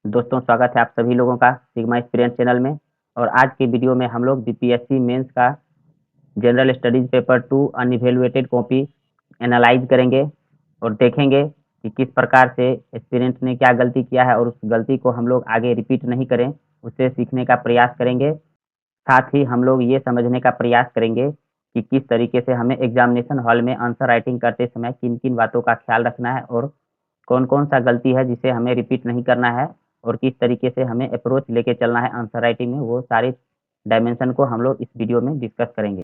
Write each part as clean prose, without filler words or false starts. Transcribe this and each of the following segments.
दोस्तों स्वागत है आप सभी लोगों का सिग्मा एक्सपीरियंस चैनल में। और आज के वीडियो में हम लोग बीपीएससी मेंस का general studies paper 2 unevaluated copy analyse करेंगे और देखेंगे कि किस प्रकार से एस्पिरेंट ने क्या गलती किया है और उस गलती को हम लोग आगे रिपीट नहीं करें, उससे सीखने का प्रयास करेंगे। साथ ही हम लोग ये समझने का प्रयास करेंगे कि किस तरीके से हमें एग्जामिनेशन हॉल में आंसर राइटिंग करते समय किन किन बातों का ख्याल रखना है और कौन कौन सा गलती है जिसे हमें रिपीट नहीं करना है और किस तरीके से हमें अप्रोच लेके चलना है आंसर राइटिंग में, वो सारे डायमेंशन को हम लोग इस वीडियो में डिस्कस करेंगे।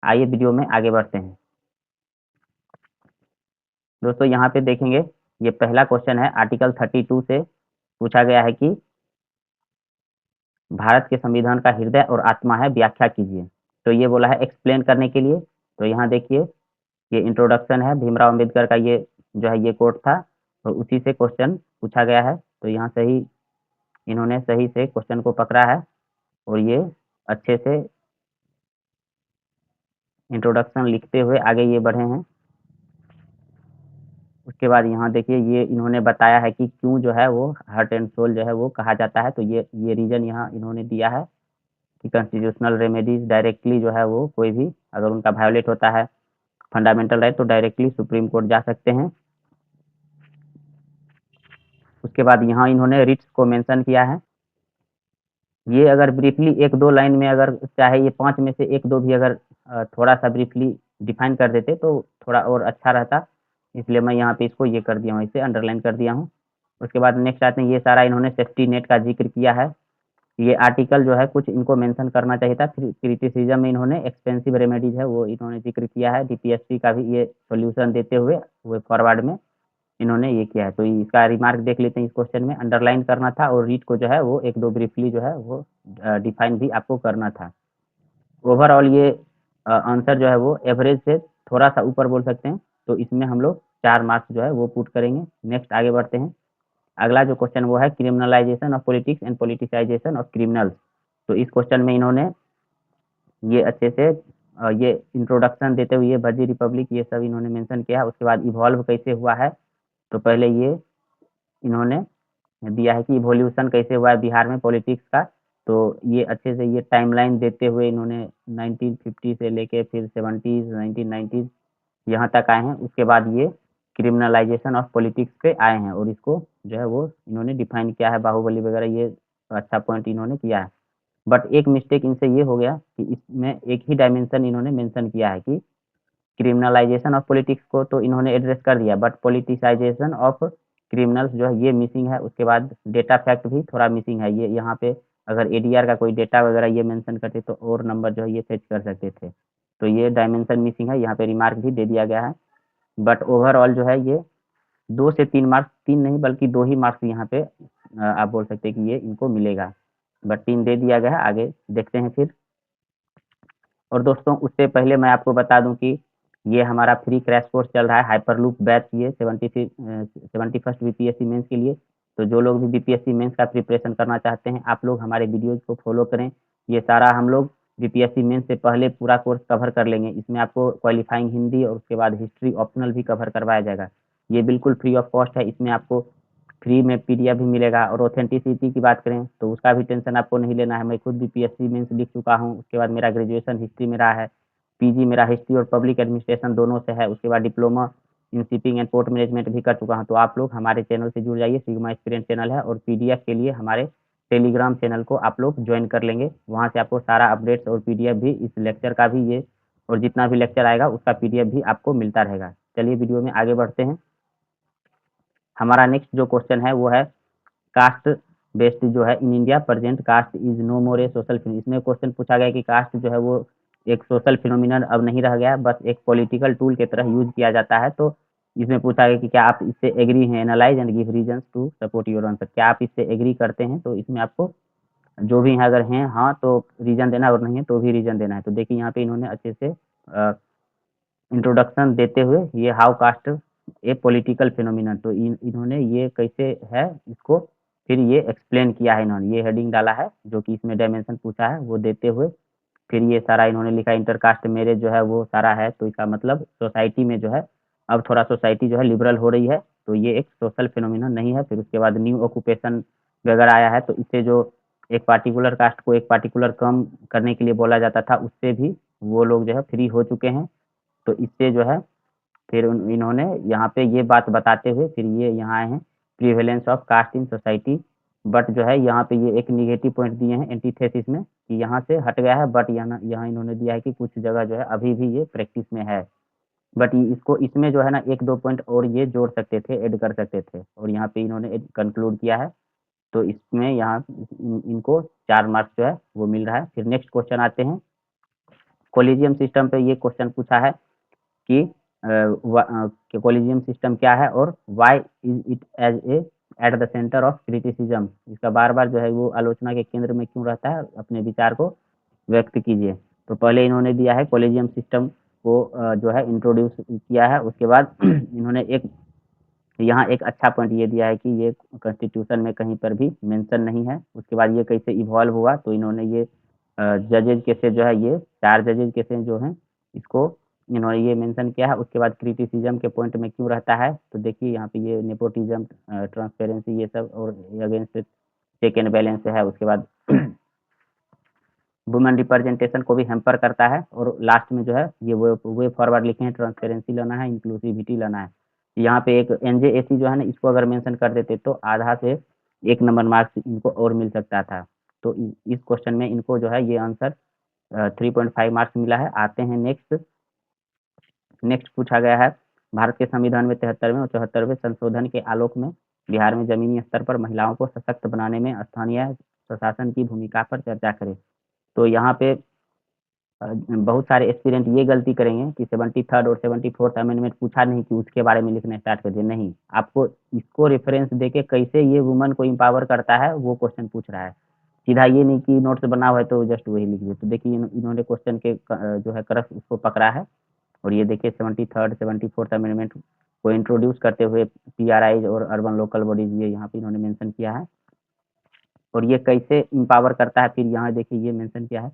आइए वीडियो में आगे बढ़ते हैं। दोस्तों यहाँ पे देखेंगे, ये पहला क्वेश्चन है आर्टिकल 32 से पूछा गया है कि भारत के संविधान का हृदय और आत्मा है, व्याख्या कीजिए। तो ये बोला है एक्सप्लेन करने के लिए। तो यहाँ देखिए, ये इंट्रोडक्शन है, भीमराव अम्बेडकर का ये जो है ये कोट था और उसी से क्वेश्चन पूछा गया है। तो यहाँ सही इन्होंने सही से क्वेश्चन को पकड़ा है और ये अच्छे से इंट्रोडक्शन लिखते हुए आगे ये बढ़े हैं। उसके बाद यहाँ देखिए, ये इन्होंने बताया है कि क्यों जो है वो हार्ट एंड सोल जो है वो कहा जाता है। तो ये रीजन यहाँ इन्होंने दिया है कि कॉन्स्टिट्यूशनल रेमेडीज डायरेक्टली जो है वो कोई भी अगर उनका वायोलेट होता है फंडामेंटल राइट तो डायरेक्टली सुप्रीम कोर्ट जा सकते हैं। उसके बाद यहाँ इन्होंने रिट्स को मेंशन किया है। ये अगर ब्रीफली एक दो लाइन में, अगर चाहे ये 5 में से एक दो भी अगर थोड़ा सा ब्रीफली डिफाइन कर देते तो थोड़ा और अच्छा रहता, इसलिए मैं यहाँ पे इसको ये कर दिया हूँ, इसे अंडरलाइन कर दिया हूँ। उसके बाद नेक्स्ट आते हैं, ये सारा इन्होंने सेफ्टी नेट का जिक्र किया है। ये आर्टिकल जो है कुछ इनको मेंशन करना चाहिए था। क्रिटिसिज्म में इन्होंने एक्सपेंसिव रेमेडीज है वो इन्होंने जिक्र किया है, डीपीएससी का भी ये सोल्यूशन देते हुए वो फॉरवर्ड में इन्होंने ये किया है। तो इसका रिमार्क देख लेते हैं, इस क्वेश्चन में अंडरलाइन करना था और रीड को जो है वो एक दो ब्रीफली जो है वो डिफाइन भी आपको करना था। ओवरऑल ये आंसर जो है वो एवरेज से थोड़ा सा ऊपर बोल सकते हैं। तो इसमें हम लोग 4 मार्क्स जो है वो पुट करेंगे। नेक्स्ट आगे बढ़ते हैं। अगला जो क्वेश्चन वो है criminalisation of politics and politicisation of criminals. तो इस क्वेश्चन में इन्होंने ये अच्छे से ये इंट्रोडक्शन देते हुए ये भजी रिपब्लिक ये सब इन्होंने मेंशन किया है। उसके बाद इवॉल्व कैसे हुआ है, तो पहले ये इन्होंने दिया है कि इवोल्यूशन कैसे हुआ है बिहार में पॉलिटिक्स का। तो ये अच्छे से ये टाइमलाइन देते हुए इन्होंने 1950 से लेके फिर 70s 1990s यहाँ तक आए हैं। उसके बाद ये क्रिमिनलाइजेशन ऑफ पॉलिटिक्स पे आए हैं और इसको जो है वो इन्होंने डिफाइन किया है, बाहुबली वगैरह ये अच्छा पॉइंट इन्होंने किया है। बट एक मिस्टेक इनसे ये हो गया कि इसमें एक ही डायमेंशन इन्होंने मेंशन किया है कि क्रिमिनलाइजेशन ऑफ पॉलिटिक्स को तो इन्होंने एड्रेस कर दिया, बट पॉलिटिसाइजेशन ऑफ क्रिमिनल्स जो है ये मिसिंग है। उसके बाद डेटा फैक्ट भी थोड़ा मिसिंग है। ये यहाँ पे अगर एडीआर का कोई डेटा वगैरह ये मेंशन करते तो और नंबर जो है ये फेच कर सकते थे। तो ये डायमेंशन मिसिंग है, यहाँ पे रिमार्क भी दे दिया गया है। बट ओवरऑल जो है ये 2 से 3 मार्क्स, 3 नहीं बल्कि 2 ही मार्क्स यहाँ पे आप बोल सकते हैं कि ये इनको मिलेगा, बट 3 दे दिया गया है। आगे देखते हैं फिर। और दोस्तों उससे पहले मैं आपको बता दूं कि ये हमारा फ्री क्रैश कोर्स चल रहा है हाइपरलूप बैच, ये 71st बीपीएससी मेंस के लिए। तो जो लोग भी बीपीएससी मेंस का प्रिपरेशन करना चाहते हैं आप लोग हमारे वीडियोज को फॉलो करें। ये सारा हम लोग बीपीएससी मेंस से पहले पूरा कोर्स कवर कर लेंगे। इसमें आपको क्वालिफाइंग हिंदी और उसके बाद हिस्ट्री ऑप्शनल भी कवर करवाया जाएगा। ये बिल्कुल फ्री ऑफ कॉस्ट है। इसमें आपको फ्री में पीडीएफ भी मिलेगा। और ऑथेंटिसिटी की बात करें तो उसका भी टेंशन आपको नहीं लेना है। मैं खुद बीपीएससी मेंस लिख चुका हूँ। उसके बाद मेरा ग्रेजुएशन हिस्ट्री में रहा है, पीजी मेरा हिस्ट्री और पब्लिक एडमिनिस्ट्रेशन दोनों से है। उसके बाद diploma in shipping and port management भी कर चुका हूँ। तो आप लोग हमारे चैनल से जुड़ जाइए, सिग्मा एक्सपीरियंस चैनल है। और पीडीएफ के लिए हमारे टेलीग्राम चैनल को आप लोग ज्वाइन कर लेंगे, वहाँ से आपको सारा अपडेट्स और पीडीएफ भी, इस लेक्चर का भी ये और जितना भी लेक्चर आएगा उसका पीडीएफ भी आपको मिलता रहेगा। चलिए वीडियो में आगे बढ़ते हैं। हमारा नेक्स्ट जो क्वेश्चन है वो है कास्ट बेस्ड जो है in India present caste is no more a social phenomenon. इसमें क्वेश्चन पूछा गया कि कास्ट जो है वो एक सोशल फिनोमिनन अब नहीं रह गया, बस एक पॉलिटिकल टूल की तरह यूज किया जाता है। तो इसमें पूछा गया कि क्या आप इससे एग्री हैं, analyse and give reasons to support your answer. क्या आप इससे एग्री करते हैं? तो इसमें आपको जो भी है, अगर हैं हाँ तो रीजन देना है और नहीं है तो भी रीजन देना है। तो देखिए यहाँ पे इन्होंने अच्छे से इंट्रोडक्शन देते हुए ये how caste a political phenomenon, तो इन्होंने ये कैसे है इसको फिर ये एक्सप्लेन किया है। इन्होंने ये हेडिंग डाला है जो कि इसमें डायमेंशन पूछा है वो देते हुए फिर ये सारा इन्होंने लिखा इंटरकास्ट मैरिज जो है वो सारा है। तो इसका मतलब सोसाइटी में जो है अब थोड़ा सोसाइटी जो है लिबरल हो रही है, तो ये एक सोशल फिनोमिनन नहीं है। फिर उसके बाद न्यू ऑक्यूपेशन वगैरह आया है, तो इससे जो एक पार्टिकुलर कास्ट को एक पार्टिकुलर कम करने के लिए बोला जाता था, उससे भी वो लोग जो है फ्री हो चुके हैं। तो इससे जो है फिर इन्होंने यहाँ पे ये बात बताते हुए फिर ये यहाँ आए हैं, prevalence of caste in society. But जो है यहाँ पे ये एक निगेटिव पॉइंट दिए हैं एंटीथेसिस में कि यहाँ से हट गया है, बट यहाँ यहाँ इन्होंने दिया है कि कुछ जगह जो है अभी भी ये प्रैक्टिस में है। बट इसको इसमें जो है ना एक दो पॉइंट और ये जोड़ सकते थे, ऐड कर सकते थे, और यहाँ पे इन्होंने कंक्लूड किया है। तो इसमें यहाँ इनको 4 मार्क्स जो है वो मिल रहा है। फिर नेक्स्ट क्वेश्चन आते हैं, कोलिजियम सिस्टम पे ये क्वेश्चन पूछा है कि कोलिजियम सिस्टम क्या है और why is it as a at the centre of criticism, इसका बार बार जो है वो आलोचना के केंद्र में क्यों रहता है, अपने विचार को व्यक्त कीजिए। तो पहले इन्होंने दिया है कोलिजियम सिस्टम को जो है इंट्रोड्यूस किया है। उसके बाद इन्होंने एक यहाँ एक अच्छा पॉइंट ये दिया है कि ये कॉन्स्टिट्यूशन में कहीं पर भी मेंशन नहीं है। उसके बाद ये कैसे इवॉल्व हुआ, तो इन्होंने ये जजेज कैसे जो है ये 4 जजेज कैसे जो हैं इसको इन्होंने ये मेंशन किया है। उसके बाद क्रिटिसिज्म के पॉइंट में क्यों रहता है, तो देखिए यहाँ पे ये नेपोटिज्म, ट्रांसपेरेंसी, ये सब और अगेंस्ट चेक एंड बैलेंस है। उसके बाद वुमेन रिप्रेजेंटेशन को भी हैम्पर करता है, और लास्ट में जो है ये वे फॉरवर्ड लिखे हैं, ट्रांसपेरेंसी लाना है, इंक्लूसिविटी लाना है। यहाँ पे एक एनजेएसी जो है ना, इसको अगर मेंशन कर देते तो आधा से 1 नंबर मार्क्स इनको और मिल सकता था। तो इस क्वेश्चन में इनको जो है ये आंसर 3.5 मार्क्स मिला है। आते हैं नेक्स्ट। नेक्स्ट पूछा गया है, भारत के संविधान में 73वें और 74वें संशोधन के आलोक में बिहार में जमीनी स्तर पर महिलाओं को सशक्त बनाने में स्थानीय प्रशासन की भूमिका पर चर्चा करें। तो यहाँ पे बहुत सारे एस्पिरेंट ये गलती करेंगे कि 73rd और 74th अमेंडमेंट पूछा नहीं कि उसके बारे में लिखना स्टार्ट कर दिए। नहीं, आपको इसको रेफरेंस देके कैसे ये वुमन को एम्पावर करता है वो क्वेश्चन पूछ रहा है। सीधा ये नहीं कि नोट्स बना हुआ है तो जस्ट वही लिख दिए। तो देखिए इन्होंने क्वेश्चन के जो है करस उसको पकड़ा है। और ये देखिए 73rd 74th अमेंडमेंट को इंट्रोड्यूस करते हुए पीआरआईज और अर्बन लोकल बॉडीज ये यहाँ पे इन्होंने मेंशन किया है। और ये कैसे एम्पावर करता है, फिर यहाँ देखिए ये मेंशन किया है,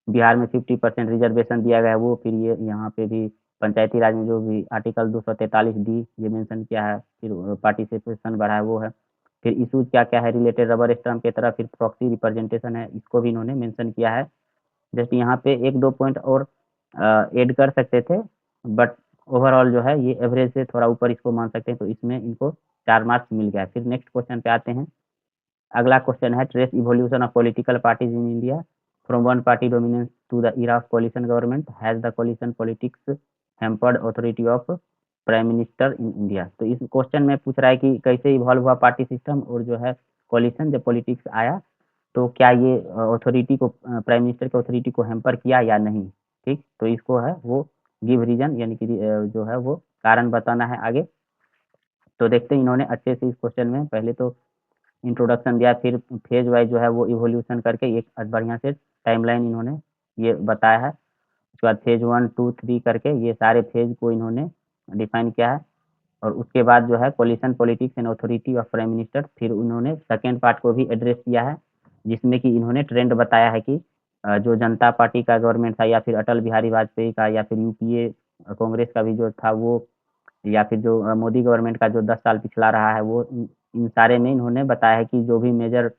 बिहार में 50% रिजर्वेशन दिया गया है वो। फिर ये यहाँ पे भी पंचायती राज में जो भी आर्टिकल 243D ये मेंशन किया है। फिर पार्टिसिपेशन बढ़ा है वो है। फिर इशूज क्या क्या है रिलेटेड रबर स्टैम्प की तरह, फिर प्रॉक्सी रिप्रेजेंटेशन है, इसको भी इन्होंने मेंशन किया है। जस्ट यहाँ पे 1-2 पॉइंट और ऐड कर सकते थे, बट ओवरऑल जो है ये एवरेज से थोड़ा ऊपर इसको मान सकते हैं। तो इसमें इनको 4 मार्क्स मिल गया है। फिर नेक्स्ट क्वेश्चन पे आते हैं। अगला क्वेश्चन है, trace evolution of political parties in India from one party dominance to the era of coalition government, has the coalition politics hampered authority of prime minister in India. तो इस question में पूछ रहा है कि कैसे इवॉल्व हुआ पार्टी सिस्टम और जो है कोलिशन जब पॉलिटिक्स आया, तो क्या ये अथॉरिटी को प्राइम मिनिस्टर की अथॉरिटी को हैम्पर किया या नहीं। ठीक, तो इसको है वो गिव रीजन यानी कि जो है वो कारण बताना है आगे। तो देखते हैं इन्होंने अच्छे से इस क्वेश्चन में पहले तो इंट्रोडक्शन दिया, फिर फेज वाइज जो है वो इवोल्यूशन करके एक बढ़िया से टाइमलाइन इन्होंने ये बताया है। उसके बाद फेज 1 2 3 करके ये सारे फेज को इन्होंने डिफाइन किया है। और उसके बाद जो है coalition politics and authority of prime minister, फिर उन्होंने सेकेंड पार्ट को भी एड्रेस किया है, जिसमें कि इन्होंने ट्रेंड बताया है कि जो जनता पार्टी का गवर्नमेंट था, या फिर अटल बिहारी वाजपेयी का, या फिर यूपीए कांग्रेस का भी जो था वो, या फिर जो मोदी गवर्नमेंट का जो 10 साल पिछला रहा है वो, इन सारे में इन्होंने बताया है कि जो भी मेजर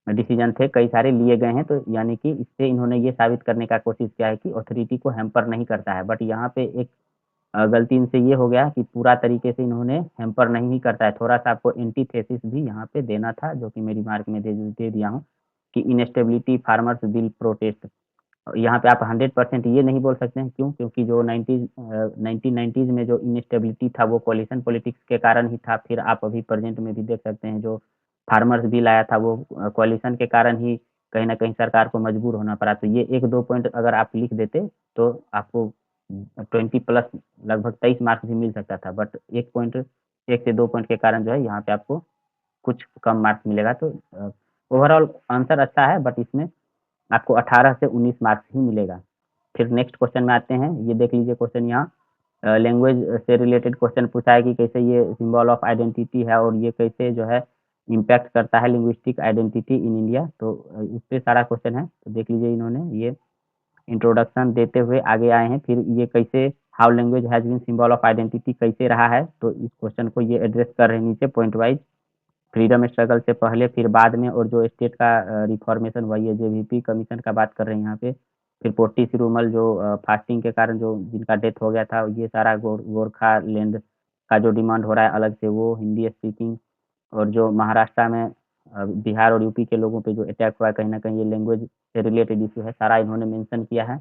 डिसीजन थे कई सारे लिए गए हैं। तो यानी कि इससे इन्होंने ये साबित करने का कोशिश किया है कि अथॉरिटी को हैम्पर नहीं करता है। बट यहाँ पे एक गलती इनसे ये हो गया कि पूरा तरीके से इन्होंने हैम्पर नहीं ही करता है। थोड़ा सा आपको एंटीथेसिस भी यहाँ पे देना था, जो कि मेरी मार्क में दे दिया हूँ कि इनस्टेबिलिटी फार्मर्स विल प्रोटेस्ट। यहाँ पे आप 100% ये नहीं बोल सकते हैं, क्यों? क्योंकि जो 1990s में जो इनस्टेबिलिटी था वो कोलिशन पॉलिटिक्स के कारण ही था। फिर आप अभी प्रेजेंट में भी देख सकते हैं जो फार्मर्स बिल आया था वो कोलिशन के कारण ही कहीं ना कहीं सरकार को मजबूर होना पड़ा। तो ये 1-2 पॉइंट अगर आप लिख देते तो आपको 20+ लगभग 23 मार्क्स भी मिल सकता था। बट 1 से 2 पॉइंट के कारण जो है यहाँ पे आपको कुछ कम मार्क्स मिलेगा। तो ओवरऑल आंसर अच्छा है, बट इसमें आपको 18 से 19 मार्क्स ही मिलेगा। फिर नेक्स्ट क्वेश्चन में आते हैं। ये देख लीजिए क्वेश्चन यहाँ लैंग्वेज से रिलेटेड क्वेश्चन पूछा है कि कैसे ये सिंबल ऑफ आइडेंटिटी है और ये कैसे जो है इम्पैक्ट करता है लिंग्विस्टिक आइडेंटिटी इन इंडिया। तो उस पर सारा क्वेश्चन है। तो देख लीजिए इन्होंने ये इंट्रोडक्शन देते हुए आगे आए हैं। फिर ये कैसे how language has been symbol of identity कैसे रहा है, तो इस क्वेश्चन को ये एड्रेस कर रहे हैं नीचे पॉइंट वाइज। फ्रीडम स्ट्रगल से पहले फिर बाद में, और जो स्टेट का रिफॉर्मेशन हुआ, ये जेवीपी कमीशन का बात कर रहे हैं यहाँ पे। फिर पोटी श्रीमल जो फास्टिंग के कारण जो जिनका डेथ हो गया था, ये सारा गोरखा लैंड का जो डिमांड हो रहा है अलग से, वो हिंदी स्पीकिंग। और जो महाराष्ट्र में बिहार और यूपी के लोगों पे जो अटैक हुआ है, कहीं ना कहीं ये लैंग्वेज से रिलेटेड इशू है, सारा इन्होंने मेंशन किया है।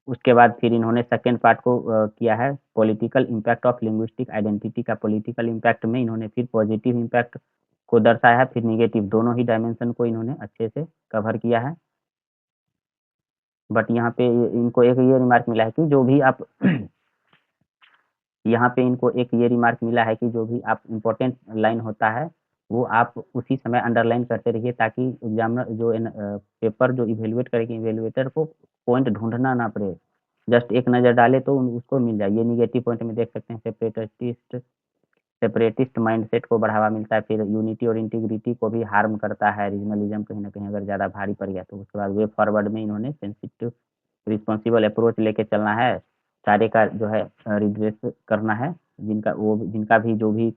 उसके बाद फिर इन्होंने सेकेंड पार्ट को किया है political impact of linguistic identity का। पॉलिटिकल इम्पैक्ट में इन्होंने फिर पॉजिटिव इम्पैक्ट को दर्शाया है, फिर निगेटिव, दोनों ही डायमेंशन को इन्होंने अच्छे से कवर किया है। बट यहाँ पे इनको एक ये रिमार्क मिला है कि जो भी आप यहाँ पे इनको एक ये रिमार्क मिला है कि जो भी आप इम्पोर्टेंट लाइन होता है, वो आप उसी समय अंडरलाइन करते रहिए, ताकि एग्जामिनर जो पेपर जो इवेलुएट करेगी, इवेलुएटर को पॉइंट ढूंढना ना पड़े, जस्ट एक नज़र डाले तो उसको मिल जाए। ये निगेटिव पॉइंट में देख सकते हैं, सेपरेटिस्ट माइंडसेट को बढ़ावा मिलता है, फिर यूनिटी और इंटीग्रिटी को भी हार्म करता है, रीजनलिज्म कहीं ना कहीं अगर ज़्यादा भारी पड़ गया तो। उसके बाद वे फॉरवर्ड में इन्होंने सेंसिटिव रिस्पॉन्सिबल अप्रोच लेके चलना है, सारे का जो है रिड्रेस करना है, जिनका भी जो भी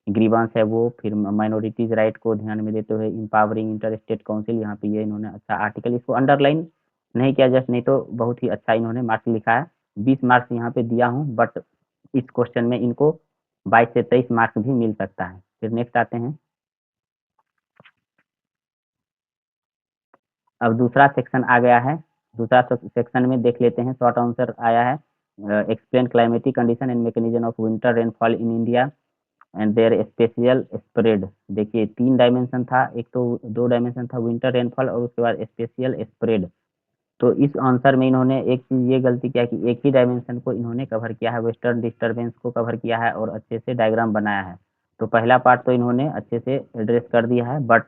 ग्रीवांस है वो, फिर माइनॉरिटीज राइट को ध्यान में देते हुए इंपावरिंग इंटर स्टेट काउंसिल, यहाँ पे ये इन्होंने अच्छा आर्टिकल, इसको अंडरलाइन नहीं किया जस्ट, नहीं तो बहुत ही अच्छा इन्होंने मार्क्स लिखा है। 20 मार्क्स यहाँ पे दिया हूँ, बट इस क्वेश्चन में इनको 22 से 23 मार्क्स भी मिल सकता है। फिर नेक्स्ट आते हैं, अब दूसरा सेक्शन आ गया है। दूसरा सेक्शन में देख लेते हैं, शॉर्ट आंसर आया है, explain climatic condition and mechanism of winter rainfall in India and their spatial spread. देखिए 3 डायमेंशन था, एक तो 2 डायमेंशन था विंटर रेनफॉल, और उसके बाद स्पेशियल स्प्रेड। तो इस आंसर में इन्होंने एक चीज़ ये गलती किया कि एक ही डायमेंशन को इन्होंने कवर किया है, वेस्टर्न डिस्टर्बेंस को कवर किया है और अच्छे से डायग्राम बनाया है। तो पहला पार्ट तो इन्होंने अच्छे से एड्रेस कर दिया है, बट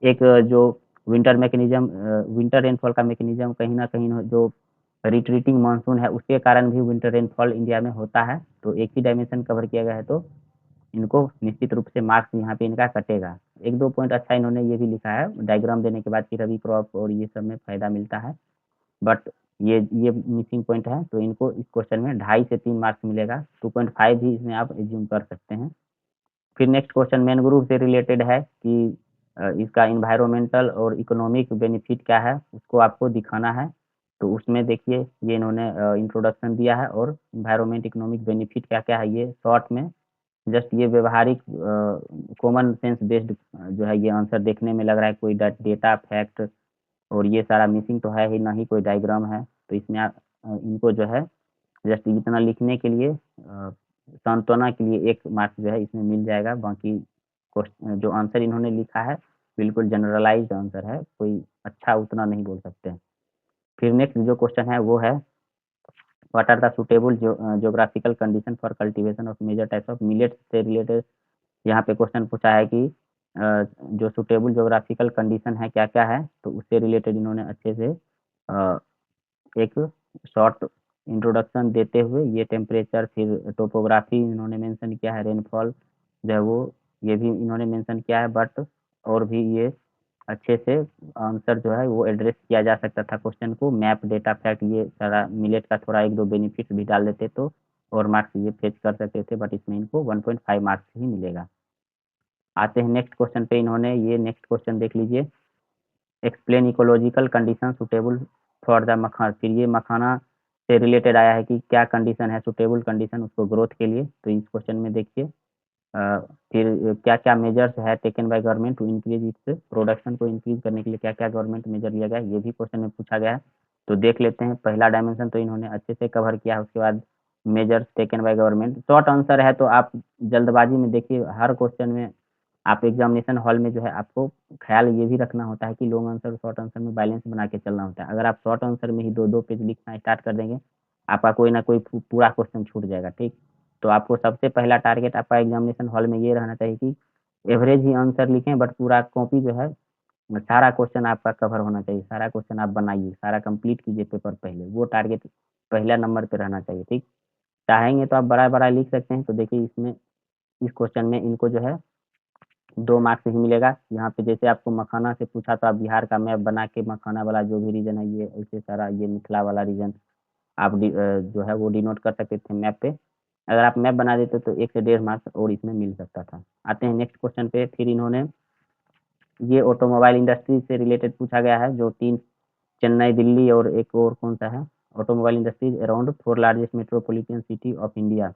एक जो विंटर मैकेनिज्म, विंटर रेनफॉल का मैकेनिज्म, कहीं ना कहीं जो रिट्रीटिंग मानसून है उसके कारण भी विंटर रेनफॉल इंडिया में होता है। तो एक ही डायमेंशन कवर किया गया है, तो इनको निश्चित रूप से मार्क्स यहाँ पे इनका कटेगा। एक दो पॉइंट अच्छा इन्होंने ये भी लिखा है डायग्राम देने के बाद कि रबी क्रॉप और ये सब में फायदा मिलता है, बट ये मिसिंग पॉइंट है, तो इनको इस क्वेश्चन में 2.5 से 3 मार्क्स मिलेगा। 2.5 भी इसमें आप एज्यूम कर सकते हैं। फिर नेक्स्ट क्वेश्चन मैनग्रोव से रिलेटेड है कि इसका इन्वायरमेंटल और इकोनॉमिक बेनिफिट क्या है, उसको आपको दिखाना है। तो उसमें देखिए ये इन्होंने इंट्रोडक्शन दिया है, और इन्वायरमेंट इकोनॉमिक बेनिफिट क्या क्या है ये शॉर्ट में, जस्ट ये व्यवहारिक कॉमन सेंस बेस्ड जो है ये आंसर देखने में लग रहा है, कोई डेटा फैक्ट और ये सारा मिसिंग तो है ही, ना ही कोई डायग्राम है। तो इसमें इनको जो है जस्ट इतना लिखने के लिए सांत्वना के लिए 1 मार्क्स जो है इसमें मिल जाएगा। बाकी जो आंसर इन्होंने लिखा है बिल्कुल जनरलाइज्ड आंसर है, कोई अच्छा उतना नहीं बोल सकते हैं। फिर नेक्स्ट जो क्वेश्चन है वो है, what are the suitable geographical condition for cultivation of major types of millets से रिलेटेड। यहाँ पे क्वेश्चन पूछा है कि जो सुटेबल ज्योग्राफिकल कंडीशन है क्या क्या है, तो उससे रिलेटेड इन्होंने अच्छे से एक शॉर्ट इंट्रोडक्शन देते हुए ये टेम्परेचर, फिर टोपोग्राफी इन्होंने मेंशन किया है, रेनफॉल जो है वो ये भी इन्होंने मेंशन किया है, बट और भी ये अच्छे से आंसर जो है वो एड्रेस किया जा सकता था क्वेश्चन को। मैप, डेटा फैक्ट, ये सारा मिलेट का थोड़ा 1-2 बेनिफिट भी डाल देते तो और मार्क्स ये फेच कर सकते थे, बट इसमें इनको 1.5 मार्क्स ही मिलेगा। आते हैं नेक्स्ट क्वेश्चन पे, इन्होंने ये नेक्स्ट क्वेश्चन देख लीजिए, explain ecological condition suitable for the makhana. फिर ये मखाना से रिलेटेड आया है कि क्या कंडीशन है सुटेबल कंडीशन उसको ग्रोथ के लिए। तो इस क्वेश्चन में देखिए फिर क्या क्या मेजर्स है taken by government to increase its production, को इंक्रीज करने के लिए क्या क्या गवर्नमेंट मेजर लिया गया, ये भी क्वेश्चन में पूछा गया है। तो देख लेते हैं, पहला डायमेंशन तो इन्होंने अच्छे से कवर किया है, उसके बाद measures taken by government, short answer है, तो आप जल्दबाजी में देखिए हर क्वेश्चन में आप एग्जामिनेशन हॉल में जो है आपको ख्याल ये भी रखना होता है कि लॉन्ग आंसर और शॉर्ट आंसर में बैलेंस बना के चलना होता है। अगर आप शॉर्ट आंसर में ही 2-2 पेज लिखना स्टार्ट कर देंगे, आपका कोई ना कोई पूरा क्वेश्चन छूट जाएगा, ठीक। तो आपको सबसे पहला टारगेट आपका एग्जामिनेशन हॉल में ये रहना चाहिए कि एवरेज ही आंसर लिखें, बट पूरा कॉपी जो है सारा क्वेश्चन आपका कवर होना चाहिए, सारा क्वेश्चन आप बनाइए, सारा कंप्लीट कीजिए पेपर पहले, वो टारगेट पहला नंबर पे रहना चाहिए, ठीक। चाहेंगे तो आप बड़ा बड़ा लिख सकते हैं। तो देखिए इसमें इस क्वेश्चन में इनको जो है 2 मार्क्स ही मिलेगा। यहाँ पे जैसे आपको मखाना से पूछा तो आप बिहार का मैप बना के मखाना वाला जो भी रीजन है ये ऐसे सारा ये मिथिला वाला रीजन आप जो है वो डिनोट कर सकते थे मैप पे। अगर आप मैप बना देते तो 1 से 1.5 मार्क्स और इसमें मिल सकता था। आते हैं नेक्स्ट क्वेश्चन पे। फिर इन्होंने ये ऑटोमोबाइल इंडस्ट्री से रिलेटेड पूछा गया है, जो 3 चेन्नई, दिल्ली और एक और कौन-सा है? Automobile industries around 4 largest metropolitan city of India.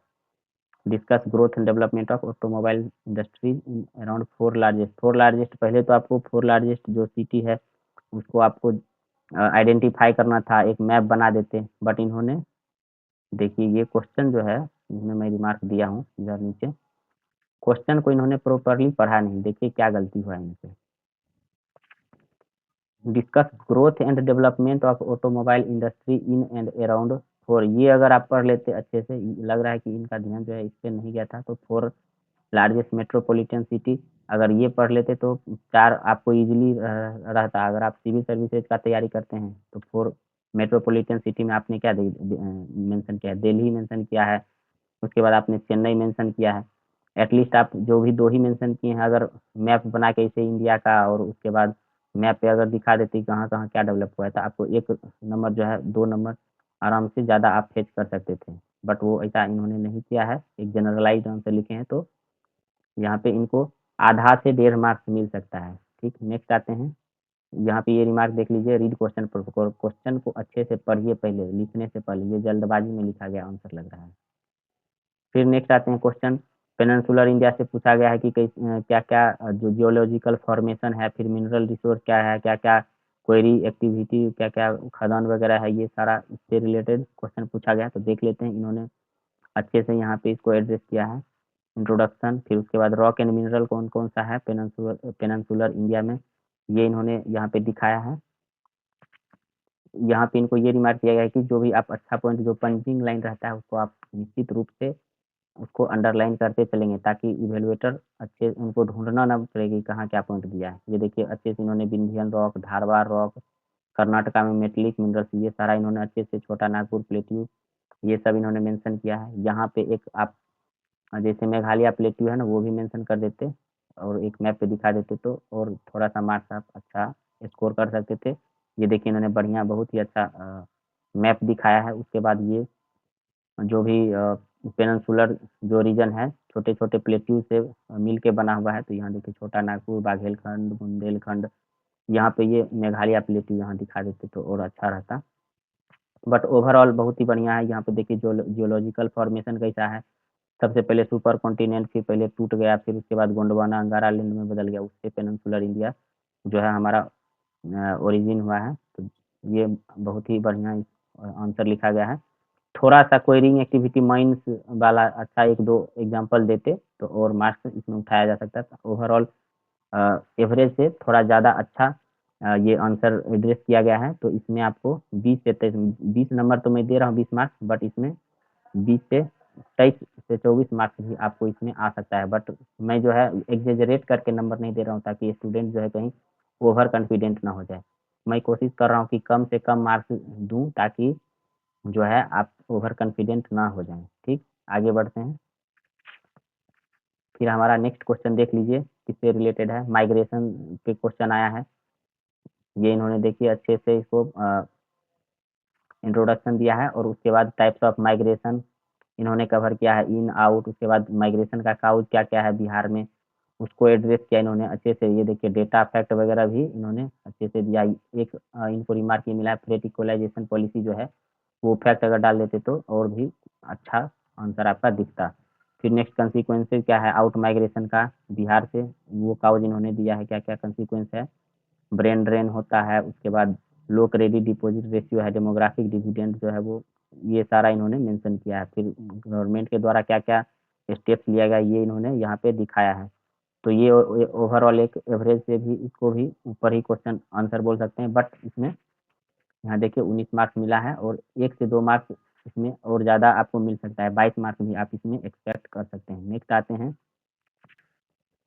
Discuss growth and development of automobile industries in around 4 largest. पहले तो आपको 4 लार्जेस्ट जो सिटी है उसको आपको आइडेंटिफाई करना था, एक मैप बना देते, बट इन्होंने देखिए ये क्वेश्चन जो है इसमें मैं रिमार्क दिया हूँ इधर नीचे, क्वेश्चन को इन्होंने प्रॉपरली पढ़ा नहीं। देखिए क्या गलती हुआ है इनसे। Discuss growth and development of automobile industry in and around 4। ये अगर आप पढ़ लेते अच्छे से, लग रहा है कि इनका ध्यान जो है इस पे नहीं गया था। तो 4 लार्जेस्ट मेट्रोपॉलिटन सिटी अगर ये पढ़ लेते तो 4 आपको इजीली रहता। अगर आप सिविल सर्विसेज का तैयारी करते हैं तो 4 मेट्रोपॉलिटन सिटी में आपने क्या मेंशन किया है? दिल्ली मेंशन किया है, उसके बाद आपने चेन्नई मेंशन किया है। एटलीस्ट आप जो भी 2 ही मेंशन किए हैं, अगर मैप बना के इसे इंडिया का और उसके बाद मैप पे अगर दिखा देते कि कहाँ-कहाँ क्या डेवलप हुआ है, तो आपको 1 नंबर जो है 2 नंबर आराम से ज़्यादा आप फेच कर सकते थे। बट वो ऐसा इन्होंने नहीं किया है, एक जनरलाइज़्ड आंसर लिखे हैं, तो यहाँ पे इनको आधा से 1.5 मार्क्स मिल सकता है। ठीक, नेक्स्ट आते हैं। यहाँ पे ये रिमार्क देख लीजिए, रीड क्वेश्चन प्रोटोकॉल। क्वेश्चन को अच्छे से पढ़िए पहले, लिखने से पहले। ये जल्दबाजी में लिखा गया आंसर लग रहा है। फिर नेक्स्ट आते हैं क्वेश्चन, पेनिनसुलर इंडिया से पूछा गया है कि क्या-क्या जो जियोलॉजिकल फॉर्मेशन है, फिर मिनरल रिसोर्स क्या है, क्या-क्या क्वेरी एक्टिविटी, क्या-क्या खदान वगैरह है, ये सारा इससे रिलेटेड क्वेश्चन पूछा गया है। तो देख लेते हैं, इन्होंने अच्छे से यहाँ पे इसको एड्रेस किया है। इंट्रोडक्शन, फिर उसके बाद रॉक एंड मिनरल कौन-कौन सा है पेनिनसुलर इंडिया में, ये इन्होंने यहाँ पे दिखाया है। यहाँ पे इनको ये रिमार्क दिया गया है कि जो भी आप अच्छा पॉइंट, जो पंचिंग लाइन रहता है, उसको आप निश्चित रूप से उसको अंडरलाइन करते चलेंगे, ताकि इवैल्यूएटर अच्छे उनको ढूँढना ना पड़े कि कहाँ क्या पॉइंट दिया है। ये देखिए अच्छे से इन्होंने विंध्यन रॉक, धारवाड़ रॉक, कर्नाटका में मेटलिक मिनरल्स, ये सारा इन्होंने अच्छे से, छोटा नागपुर प्लेट्यू, ये सब इन्होंने मेंशन किया है। यहाँ पे एक आप जैसे मेघालय प्लेट्यू है ना, वो भी मेंशन कर देते और एक मैप पे दिखा देते, तो और थोड़ा-सा मार्क्स आप अच्छा स्कोर कर सकते थे। ये देखिए इन्होंने बढ़िया, बहुत ही अच्छा मैप दिखाया है। उसके बाद ये जो भी पेनिनसुलर जो रीजन है, छोटे-छोटे प्लेट्यू से मिल के बना हुआ है। तो यहाँ देखिए छोटा नागपुर, बाघेलखंड, बुंदेलखंड, यहाँ पे ये मेघालय प्लेट्यू यहाँ दिखा देते तो और अच्छा रहता। बट ओवरऑल बहुत ही बढ़िया है। यहाँ पे देखिए जियोलॉजिकल फॉर्मेशन कैसा है। सबसे पहले सुपर कॉन्टिनेंट, फिर पहले टूट गया, फिर उसके बाद गोंडवाना अंगारा लैंड में बदल गया, उससे पेनिनसुलर इंडिया जो है हमारा ओरिजिन हुआ है। तो ये बहुत ही बढ़िया आंसर लिखा गया है। थोड़ा-सा क्वेरिंग एक्टिविटी माइंस वाला अच्छा 1-2 एग्ज़ाम्पल देते तो और मार्क्स इसमें उठाया जा सकता था। ओवरऑल एवरेज से थोड़ा ज़्यादा अच्छा ये आंसर एड्रेस किया गया है। तो इसमें आपको 20 से 23, 20 नंबर तो मैं दे रहा हूँ, 20 मार्क्स, बट इसमें 20 से 23 से 24 मार्क्स भी आपको इसमें आ सकता है। बट मैं जो है एक्ज़ैजरेट करके नंबर नहीं दे रहा हूँ, ताकि स्टूडेंट जो है कहीं ओवर कॉन्फिडेंट ना हो जाए। मैं कोशिश कर रहा हूँ कि कम से कम मार्क्स दूँ, ताकि जो है आप ओवर कॉन्फिडेंट ना हो जाएँ। ठीक, आगे बढ़ते हैं। फिर हमारा नेक्स्ट क्वेश्चन देख लीजिए, किससे रिलेटेड है? माइग्रेशन पे क्वेश्चन आया है। ये इन्होंने देखिए अच्छे से इसको इंट्रोडक्शन दिया है और उसके बाद टाइप्स ऑफ माइग्रेशन इन्होंने कवर किया है, इन, आउट, उसके बाद माइग्रेशन का काउज़ क्या-क्या है बिहार में, उसको एड्रेस किया इन्होंने अच्छे से। ये देखिए डेटा फैक्ट वगैरह भी इन्होंने अच्छे से दिया। एक इनको रिमार्क ये मिला है, फ्लैट इक्वलाइज़ेशन पॉलिसी जो है, वो फैक्ट अगर डाल देते तो और भी अच्छा आंसर आपका दिखता। फिर नेक्स्ट कंसीक्वेंसेस क्या है आउट माइग्रेशन का बिहार से, वो काउज़ इन्होंने दिया है, क्या-क्या कंसीक्वेंस है। ब्रेन ड्रेन होता है, उसके बाद लो क्रेडिट डिपॉजिट रेशियो है, डेमोग्राफिक डिविडेंड जो है वो, ये सारा इन्होंने मेंशन किया है। फिर गवर्नमेंट के द्वारा क्या-क्या स्टेप्स लिया गया, ये इन्होंने यहाँ पे दिखाया है। तो ये ओवरऑल एक एवरेज से भी, इसको भी ऊपर ही क्वेश्चन आंसर बोल सकते हैं। बट इसमें यहाँ देखिए 19 मार्क्स मिला है और 1 से 2 मार्क्स इसमें और ज़्यादा आपको मिल सकता है, 22 मार्क्स भी आप इसमें एक्सपेक्ट कर सकते हैं। नेक्स्ट आते हैं,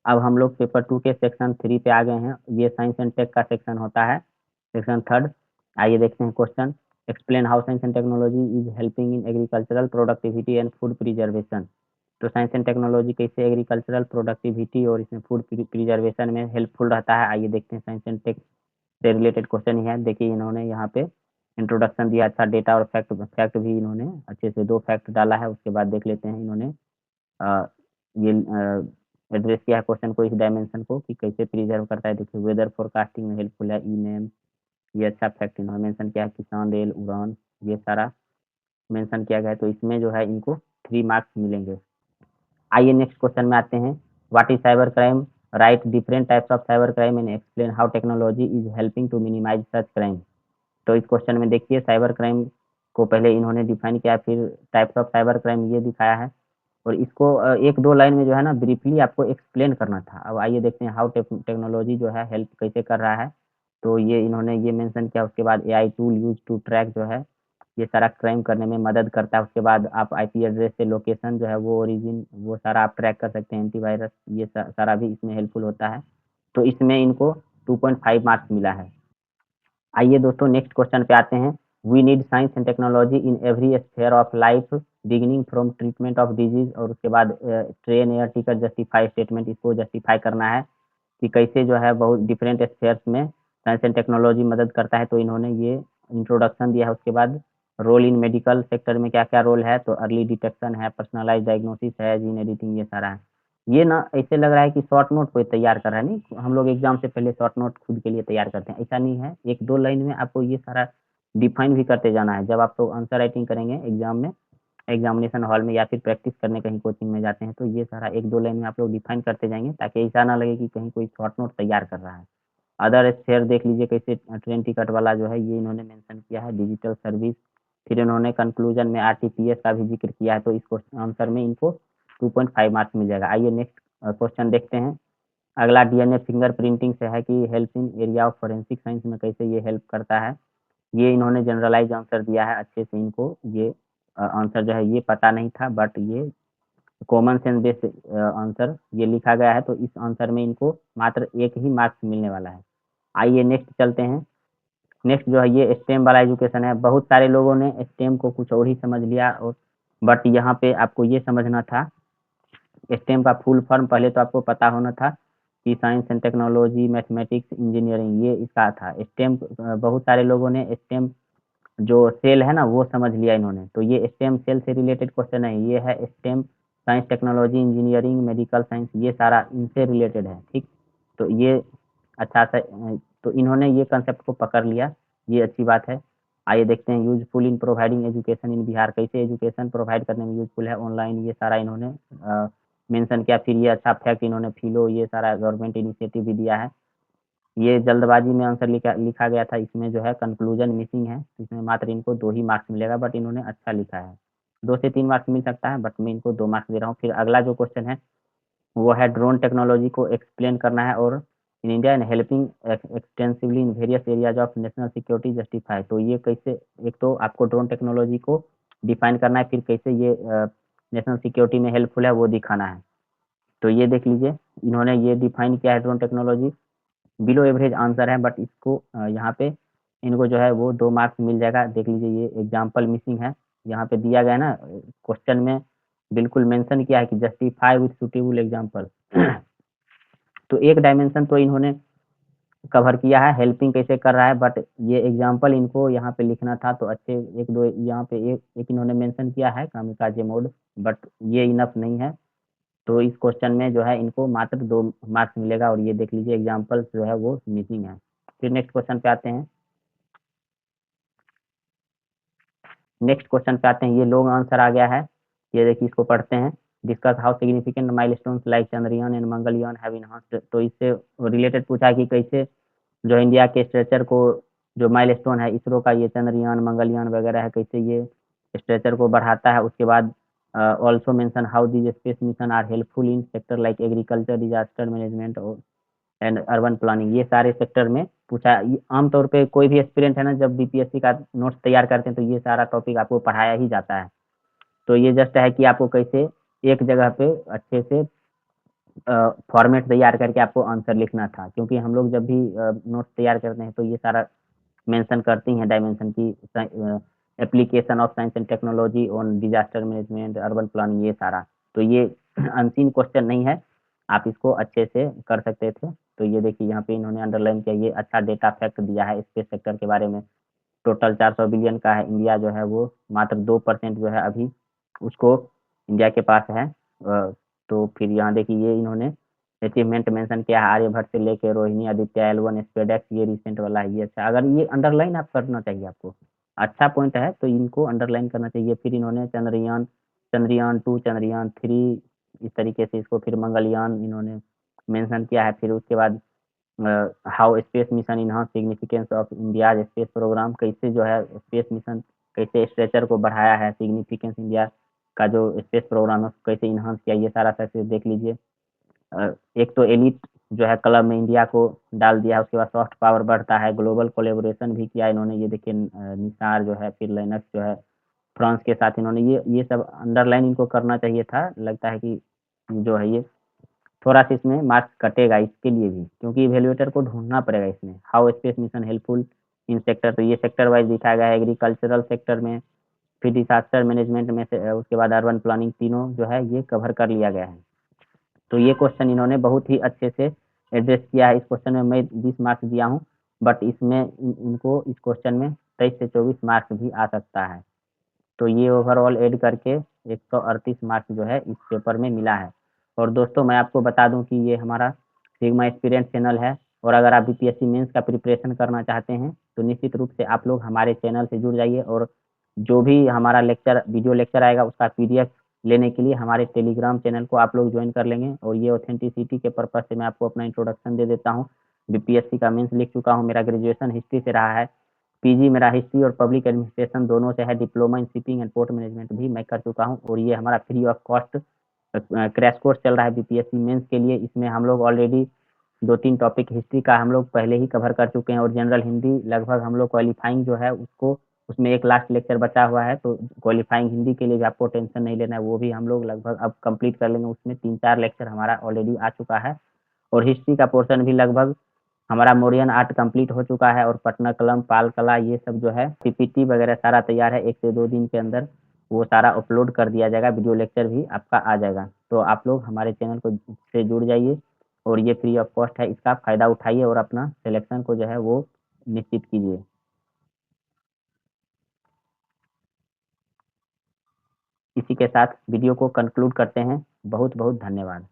अब हम लोग पेपर 2 के सेक्शन 3 पे आ गए हैं। ये साइंस एंड टेक का सेक्शन होता है, सेक्शन 3rd। आइए देखते हैं question. Explain how science and technology is helping in agricultural productivity and food preservation. तो साइंस एंड टेक्नोलॉजी कैसे एग्रीकल्चरल प्रोडक्टिविटी और इसमें फूड प्रिजर्वेशन में हेल्पफुल रहता है, आइए देखते हैं। साइंस एंड टेक से रिलेटेड क्वेश्चन ही है। देखिए इन्होंने यहाँ पे इंट्रोडक्शन दिया, अच्छा डेटा और फैक्ट फैक्ट भी इन्होंने अच्छे से 2 फैक्ट डाला है। उसके बाद देख लेते हैं इन्होंने अ, ये एड्रेस किया है क्वेश्चन को, इस डायमेंशन को कि कैसे प्रिजर्व करता है। देखिए वेदर फोरकास्टिंग में हेल्पफुल है ई-नेम, ये अच्छा फैक्ट इन्होंने मेंशन किया है। किसान रेल उड़ान, ये सारा मेंशन किया गया है, तो इसमें जो है इनको 3 मार्क्स मिलेंगे। आइए नेक्स्ट क्वेश्चन में आते हैं। What is cyber crime? Write different types of cyber crime and explain how technology is helping to minimise such crime. तो इस क्वेश्चन में देखिए साइबर क्राइम को पहले इन्होंने डिफाइन किया, फिर टाइप्स ऑफ साइबर क्राइम ये दिखाया है, और इसको 1-2 लाइन में जो है ना ब्रीफली आपको एक्सप्लेन करना था। अब आइए देखते हैं हाउ टेक्नोलॉजी जो है हेल्प कैसे कर रहा है। तो ये इन्होंने ये मेंशन किया। उसके बाद AI tool use to track जो है ये सारा क्राइम करने में मदद करता है। उसके बाद आप आईपी एड्रेस से लोकेशन जो है वो ओरिजिन वो सारा आप ट्रैक कर सकते हैं। एंटीवायरस ये सारा भी इसमें हेल्पफुल होता है। तो इसमें इनको 2.5 मार्क्स मिला है। आइए दोस्तों नेक्स्ट क्वेश्चन पे आते हैं। We need science and technology in every sphere of life beginning from treatment of disease, और उसके बाद train air ticket justify statement, इसको जस्टिफाई करना है कि कैसे जो है बहुत डिफरेंट स्फेयर्स में साइंस एंड टेक्नोलॉजी मदद करता है। तो इन्होंने ये इंट्रोडक्शन दिया है। उसके बाद रोल इन मेडिकल सेक्टर में क्या क्या रोल है, तो अर्ली डिटेक्शन है, पर्सनलाइज डायग्नोसिस है, जीन एडिटिंग, ये सारा है। ये ना ऐसे लग रहा है कि शॉर्ट नोट कोई तैयार कर रहा है, नहीं हम लोग एग्जाम से पहले शॉर्ट नोट खुद के लिए तैयार करते हैं, ऐसा नहीं है। 1-2 लाइन में आपको ये सारा डिफाइन भी करते जाना है। जब आप लोग आंसर राइटिंग करेंगे एग्जाम में, एग्जामिनेशन हॉल में, या फिर प्रैक्टिस करने कहीं कोचिंग में जाते हैं, तो ये सारा 1-2 लाइन में आप लोग डिफाइन करते जाएंगे, ताकि ऐसा ना लगे कि कहीं कोई शॉर्ट नोट तैयार कर रहा है। अदर स्फेयर देख लीजिए कैसे ट्रेन टिकट वाला जो है ये इन्होंने मेंशन किया है, डिजिटल सर्विस। फिर इन्होंने कंक्लूजन में आरटीपीएस का भी जिक्र किया है। तो इस आंसर में इनको 2.5 मार्क्स मिल जाएगा। आइए नेक्स्ट क्वेश्चन देखते हैं। अगला डीएनए फिंगर प्रिंटिंग से है कि help in area of forensic science में कैसे ये हेल्प करता है। ये इन्होंने जनरलाइज आंसर दिया है अच्छे से। इनको ये आंसर जो है ये पता नहीं था, बट ये कॉमन सेंस बेस्ड आंसर ये लिखा गया है। तो इस आंसर में इनको मात्र 1 ही मार्क्स मिलने वाला है। आइए नेक्स्ट चलते हैं। नेक्स्ट जो है ये स्टेम वाला एजुकेशन है। बहुत सारे लोगों ने स्टेम को कुछ और ही समझ लिया, और बट यहाँ पे आपको ये समझना था स्टेम का फुल फॉर्म पहले तो आपको पता होना था कि science and technology, mathematics, engineering, ये इसका था स्टेम। बहुत सारे लोगों ने स्टेम जो सेल है ना वो समझ लिया इन्होंने। तो ये स्टेम सेल से रिलेटेड क्वेश्चन है। ये है stem science, technology, engineering, medical science, ये सारा इनसे रिलेटेड है, ठीक। तो ये अच्छा सा तो इन्होंने ये कंसेप्ट को पकड़ लिया, ये अच्छी बात है। आइए देखते हैं useful in providing education in Bihar, कैसे एजुकेशन प्रोवाइड करने में यूजफुल है ऑनलाइन, ये सारा इन्होंने मेंशन किया। फिर ये अच्छा फैक्ट इन्होंने फिलो ये सारा गवर्नमेंट इनिशिएटिव भी दिया है। ये जल्दबाजी में आंसर लिखा गया था, इसमें जो है कंक्लूजन मिसिंग है, इसमें मात्र इनको 2 ही मार्क्स मिलेगा, बट इन्होंने अच्छा लिखा है। 2 से 3 मार्क्स मिल सकता है, बट मैं इनको 2 मार्क्स दे रहा हूँ। फिर अगला जो क्वेश्चन है वो है ड्रोन टेक्नोलॉजी को एक्सप्लेन करना है, और इन India and helping extensively in various areas of national security justify. तो ये कैसे, एक तो आपको ड्रोन टेक्नोलॉजी को डिफाइन करना है, फिर कैसे ये नेशनल सिक्योरिटी में हेल्पफुल है वो दिखाना है। तो ये देख लीजिए इन्होंने ये डिफाइन किया है drone technology. Below average answer है, बट इसको यहाँ पे इनको जो है वो 2 मार्क्स मिल जाएगा। देख लीजिए ये एग्जाम्पल मिसिंग है, यहाँ पे दिया गया है ना क्वेश्चन में बिल्कुल मेंशन किया है कि जस्टिफाई विथ सुटेबल एग्जाम्पल। तो एक डायमेंशन तो इन्होंने कवर किया है, हेल्पिंग कैसे कर रहा है, बट ये एग्जाम्पल इनको यहाँ पे लिखना था। तो अच्छे 1-2 यहाँ पे एक इन्होंने मेंशन किया है कामिकाजे मोड, बट ये इनफ नहीं है। तो इस क्वेश्चन में जो है इनको मात्र 2 मार्क्स मिलेगा, और ये देख लीजिए एग्जाम्पल जो है वो मिसिंग है। फिर नेक्स्ट क्वेश्चन पे आते हैं। नेक्स्ट क्वेश्चन पे आते हैं, ये लॉन्ग आंसर आ गया है, ये देखिए इसको पढ़ते हैं। Discuss how significant milestones like Chandrayaan and Mangalyaan have enhanced. तो इससे रिलेटेड पूछा है कि कैसे जो इंडिया के स्ट्रेचर को, जो माइलस्टोन है इसरो का, ये चंद्रयान, मंगलयान वगैरह है, कैसे ये स्ट्रेचर को बढ़ाता है। उसके बाद also mention how these space mission are helpful in sector like agriculture, disaster management and urban planning, ये सारे सेक्टर में पूछा। आमतौर पे कोई भी एस्पिरेंट है ना जब बीपीएससी का नोट्स तैयार करते हैं तो ये सारा टॉपिक आपको पढ़ाया ही जाता है। तो ये जस्ट है कि आपको कैसे एक जगह पे अच्छे से फॉर्मेट तैयार करके आपको आंसर लिखना था, क्योंकि हम लोग जब भी नोट्स तैयार करते हैं तो ये सारा मेंशन करती हैं डायमेंशन की application of science and technology on disaster management, urban planning, ये सारा। तो ये अनसीन क्वेश्चन नहीं है, आप इसको अच्छे से कर सकते थे। तो ये देखिए यहाँ पे इन्होंने अंडरलाइन किया, ये अच्छा डेटा फैक्ट दिया है स्पेस सेक्टर के बारे में। टोटल 400 बिलियन का है, इंडिया जो है वो मात्र 2% जो है अभी उसको इंडिया के पास है। तो फिर यहाँ देखिए ये इन्होंने अचीवमेंट मेंशन किया है, आर्यभट्ट से लेके रोहिणी, आदित्य, एल1, स्पेडेक्स, ये रिसेंट वाला है। ये अच्छा, अगर ये अंडरलाइन आप करना चाहिए आपको, अच्छा पॉइंट है तो इनको अंडरलाइन करना चाहिए। फिर इन्होंने चंद्रयान, चंद्रयान 2, चंद्रयान 3, इस तरीके से इसको फिर मंगलयान इन्होंने मेंशन किया है। फिर उसके बाद how space mission enhance significance of India space program, कैसे जो है स्पेस मिशन कैसे स्ट्रेचर को बढ़ाया है, सिग्निफिकेंस इंडिया का जो स्पेस प्रोग्राम है कैसे इन्हांस किया, ये सारा सक्सेस देख लीजिए। एक तो एलिट जो है क्लब में इंडिया को डाल दिया है, उसके बाद सॉफ्ट पावर बढ़ता है, ग्लोबल कोलेबोरेशन भी किया इन्होंने, ये देखिए निसार जो है, फिर लाइनक्स जो है फ्रांस के साथ इन्होंने ये सब अंडरलाइन इनको करना चाहिए था। लगता है कि जो है ये थोड़ा सा इसमें मार्क्स कटेगा इसके लिए भी, क्योंकि इवेल्युएटर को ढूंढना पड़ेगा इसमें। How space mission helpful in sector, तो ये सेक्टर वाइज दिखाया गया है, एग्रीकल्चरल सेक्टर में, फिर डिजास्टर मैनेजमेंट में से, उसके बाद अर्बन प्लानिंग, तीनों जो है ये कवर कर लिया गया है। तो ये क्वेश्चन इन्होंने बहुत ही अच्छे से एड्रेस किया है। इस क्वेश्चन में मैं 20 मार्क्स दिया हूँ, बट इसमें इनको इस क्वेश्चन में 23 से 24 मार्क्स भी आ सकता है। तो ये ओवरऑल ऐड करके 138 मार्क्स जो है इस पेपर में मिला है। और दोस्तों मैं आपको बता दूं कि ये हमारा सिग्मा एस्पिरेंट चैनल है, और अगर आप बीपीएससी मेंस का प्रिपरेशन करना चाहते हैं तो निश्चित रूप से आप लोग हमारे चैनल से जुड़ जाइए, और जो भी हमारा लेक्चर वीडियो लेक्चर आएगा उसका पीडीएफ लेने के लिए हमारे टेलीग्राम चैनल को आप लोग ज्वाइन कर लेंगे। और ये ऑथेंटिसिटी के पर्पज से मैं आपको अपना इंट्रोडक्शन दे देता हूँ। बीपीएससी का मेंस लिख चुका हूँ, मेरा ग्रेजुएशन हिस्ट्री से रहा है, पीजी मेरा हिस्ट्री और पब्लिक एडमिनिस्ट्रेशन दोनों से है, diploma in shipping and port management भी मैं कर चुका हूँ। और ये हमारा free of cost crash course चल रहा है बीपीएससी मेंस के लिए। इसमें हम लोग ऑलरेडी 2-3 टॉपिक हिस्ट्री का हम लोग पहले ही कवर कर चुके हैं, और जनरल हिंदी लगभग हम लोग क्वालिफाइंग जो है उसको, उसमें एक लास्ट लेक्चर बचा हुआ है, तो क्वालिफाइंग हिंदी के लिए भी आपको टेंशन नहीं लेना है, वो भी हम लोग लगभग अब कंप्लीट कर लेंगे। उसमें 3-4 लेक्चर हमारा ऑलरेडी आ चुका है, और हिस्ट्री का पोर्शन भी लगभग हमारा मौर्यन आर्ट कंप्लीट हो चुका है, और पटना कलम, पाल कला, ये सब जो है पीपीटी वगैरह सारा तैयार है। 1 से 2 दिन के अंदर वो सारा अपलोड कर दिया जाएगा, वीडियो लेक्चर भी आपका आ जाएगा। तो आप लोग हमारे चैनल को से जुड़ जाइए, और ये फ्री ऑफ कॉस्ट है, इसका फ़ायदा उठाइए और अपना सिलेक्शन को जो है वो निश्चित कीजिए। इसी के साथ वीडियो को कंक्लूड करते हैं। बहुत बहुत धन्यवाद।